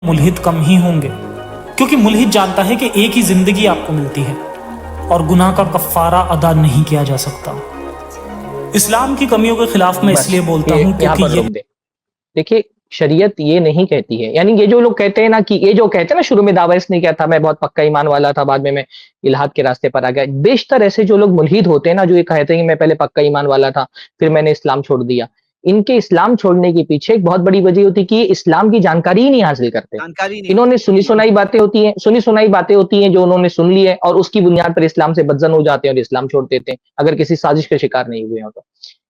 ملحد کم ہی ہوں گے، کیونکہ ملحد جانتا ہے کہ ایک ہی زندگی آپ کو ملتی ہے اور گناہ کا کفارہ ادا نہیں کیا جا سکتا۔ اسلام کی کمیوں کے خلاف میں اس لیے بولتا ہوں یہاں پر کیونکہ روک دیں۔ دیکھیے شریعت یہ نہیں کہتی ہے، یعنی یہ جو لوگ کہتے ہیں نا کہ یہ جو کہتے ہیں نا شروع میں دعویٰ اس نے کیا تھا میں بہت پکا ایمان والا تھا، بعد میں الحاد کے راستے پر آ گیا، بیشتر ایسے جو لوگ ملحد ہوتے ہیں نا جو یہ کہتے ہیں کہ میں پہلے پکا ایمان والا تھا پھر میں نے اسلام چھوڑ دیا، ان کے اسلام چھوڑنے کے پیچھے ایک بہت بڑی وجہ ہوتی ہے کہ یہ اسلام کی جانکاری ہی نہیں حاصل کرتے۔ انہوں نے سنی سنائی باتیں ہوتی ہیں جو انہوں نے سن لی ہے اور اس کی بنیاد پر اسلام سے بدزن ہو جاتے ہیں اور اسلام چھوڑ دیتے ہیں اگر کسی سازش کا شکار نہیں ہوئے ہوں تو۔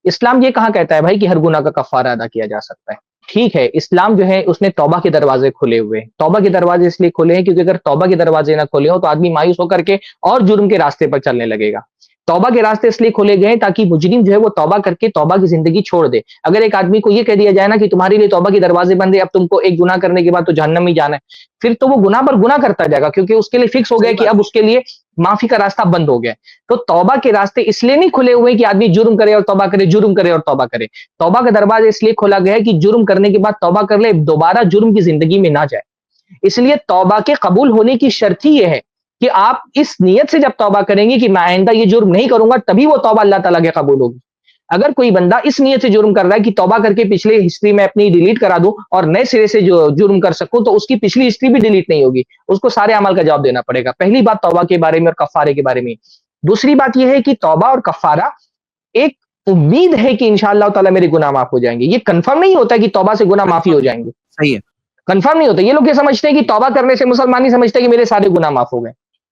اسلام یہ کہاں کہتا ہے بھائی کہ ہر گناہ کا کفارہ ادا کیا جا سکتا ہے؟ ٹھیک ہے، اسلام جو ہے اس نے توبہ کے دروازے کھلے ہوئے ہیں، توبہ کے دروازے اس لیے کھلے ہیں کیونکہ اگر توبہ کے دروازے نہ کھلے ہوں تو آدمی مایوس ہو کر کے اور جرم کے راستے پر چلنے لگے گا۔ توبہ کے راستے اس لیے کھولے گئے ہیں تاکہ مجرم جو ہے وہ توبہ کر کے توبہ کی زندگی چھوڑ دے۔ اگر ایک آدمی کو یہ کہہ دیا جائے نا کہ تمہارے لیے توبہ کے دروازے بند ہے، اب تم کو ایک گناہ کرنے کے بعد تو جہنم ہی جانا ہے، پھر تو وہ گناہ پر گناہ کرتا جائے گا کیونکہ اس کے لیے فکس ہو گیا کہ اب اس کے لیے معافی کا راستہ بند ہو گیا۔ تو توبہ کے راستے اس لیے نہیں کھلے ہوئے کہ آدمی جرم کرے اور توبہ کرے، جرم کرے اور توبہ کرے۔ توبہ کا دروازہ اس لیے کھولا گیا ہے کہ جرم کرنے کے بعد توبہ کر لے، دوبارہ جرم کی زندگی میں نہ جائے۔ اس لیے توبہ کے قبول ہونے کی شرط ہی یہ ہے کہ آپ اس نیت سے جب توبہ کریں گے کہ میں آئندہ یہ جرم نہیں کروں گا، تبھی وہ توبہ اللہ تعالیٰ کے قبول ہوگی۔ اگر کوئی بندہ اس نیت سے جرم کر رہا ہے کہ توبہ کر کے پچھلے ہسٹری میں اپنی ڈیلیٹ کرا دوں اور نئے سرے سے جو جرم کر سکوں، تو اس کی پچھلی ہسٹری بھی ڈیلیٹ نہیں ہوگی، اس کو سارے اعمال کا جواب دینا پڑے گا۔ پہلی بات توبہ کے بارے میں اور کفارے کے بارے میں۔ دوسری بات یہ ہے کہ توبہ اور کفارہ ایک امید ہے کہ انشاءاللہ تعالیٰ میرے گناہ معاف ہو جائیں گے، یہ کنفرم نہیں ہوتا کہ توبہ سے گناہ معافی ہو جائیں گے۔ صحیح ہے، کنفرم نہیں ہوتا۔ یہ لوگ یہ سمجھتے ہیں کہ توبہ کرنے سے مسلمان نہیں سمجھتے کہ میرے سارے گناہ معاف ہو گئے،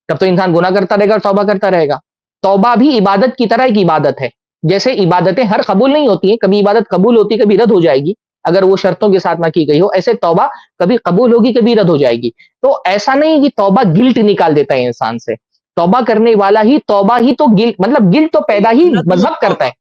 تب تو انسان گناہ کرتا رہے گا اور توبہ کرتا رہے گا۔ توبہ بھی عبادت کی طرح ایک عبادت ہے، جیسے عبادتیں ہر قبول نہیں ہوتی ہیں، کبھی عبادت قبول ہوتی ہے کبھی رد ہو جائے گی اگر وہ شرطوں کے ساتھ نہ کی گئی ہو، ایسے توبہ کبھی قبول ہوگی کبھی رد ہو جائے گی۔ تو ایسا نہیں کہ توبہ گلٹ نکال دیتا ہے انسان سے، توبہ کرنے والا ہی توبہ ہی تو گلٹ، مطلب گلٹ تو پیدا ہی مذہب کرتا ہے،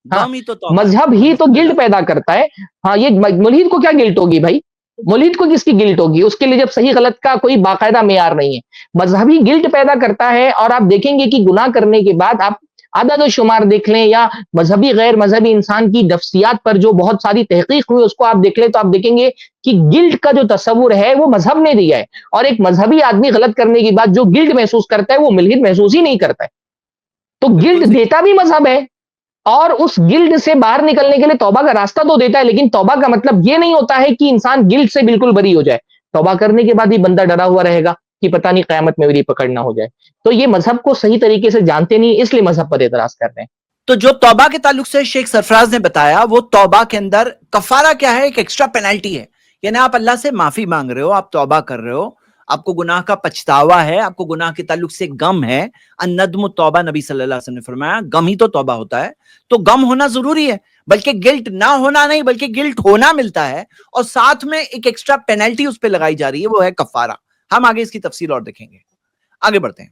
ہاں مذہب ہی تو گلٹ پیدا کرتا ہے۔ ہاں یہ ملحد کو کیا گلٹ ہوگی بھائی؟ ملحد کو کس کی گلٹ ہوگی؟ اس کے لیے جب صحیح غلط کا کوئی باقاعدہ معیار نہیں ہے، مذہبی گلٹ پیدا کرتا ہے۔ اور آپ دیکھیں گے کہ گناہ کرنے کے بعد آپ عدد و شمار دیکھ لیں یا مذہبی غیر مذہبی انسان کی نفسیات پر جو بہت ساری تحقیق ہوئی اس کو آپ دیکھ لیں تو آپ دیکھیں گے کہ گلٹ کا جو تصور ہے وہ مذہب نے دیا ہے، اور ایک مذہبی آدمی غلط کرنے کے بعد جو گلٹ محسوس کرتا ہے وہ ملحد محسوس ہی نہیں کرتا ہے۔ تو گلٹ دیتا بھی مذہب ہے اور اس گلڈ سے باہر نکلنے کے لیے توبہ کا راستہ تو دیتا ہے، لیکن توبہ کا مطلب یہ نہیں ہوتا ہے کہ انسان گلڈ سے بالکل بری ہو جائے۔ توبہ کرنے کے بعد ہی بندہ ڈرا ہوا رہے گا کہ پتہ نہیں قیامت میں میری پکڑ نہ ہو جائے۔ تو یہ مذہب کو صحیح طریقے سے جانتے نہیں، اس لیے مذہب پر اعتراض کر رہے ہیں۔ تو جو توبہ کے تعلق سے شیخ سرفراز نے بتایا، وہ توبہ کے اندر کفارہ کیا ہے؟ ایک ایکسٹرا پینلٹی ہے، یعنی آپ اللہ سے معافی مانگ رہے ہو، آپ توبہ کر رہے ہو، آپ کو گناہ کا پچھتاوا ہے، آپ کو گناہ کے تعلق سے غم ہے۔ الندم توبہ، نبی صلی اللہ علیہ وسلم نے فرمایا غم ہی تو توبہ ہوتا ہے۔ تو غم ہونا ضروری ہے، بلکہ گلٹ نہ ہونا نہیں، بلکہ گلٹ ہونا ملتا ہے، اور ساتھ میں ایک ایکسٹرا پینلٹی اس پہ لگائی جا رہی ہے، وہ ہے کفارہ۔ ہم آگے اس کی تفصیل اور دیکھیں گے، آگے بڑھتے ہیں۔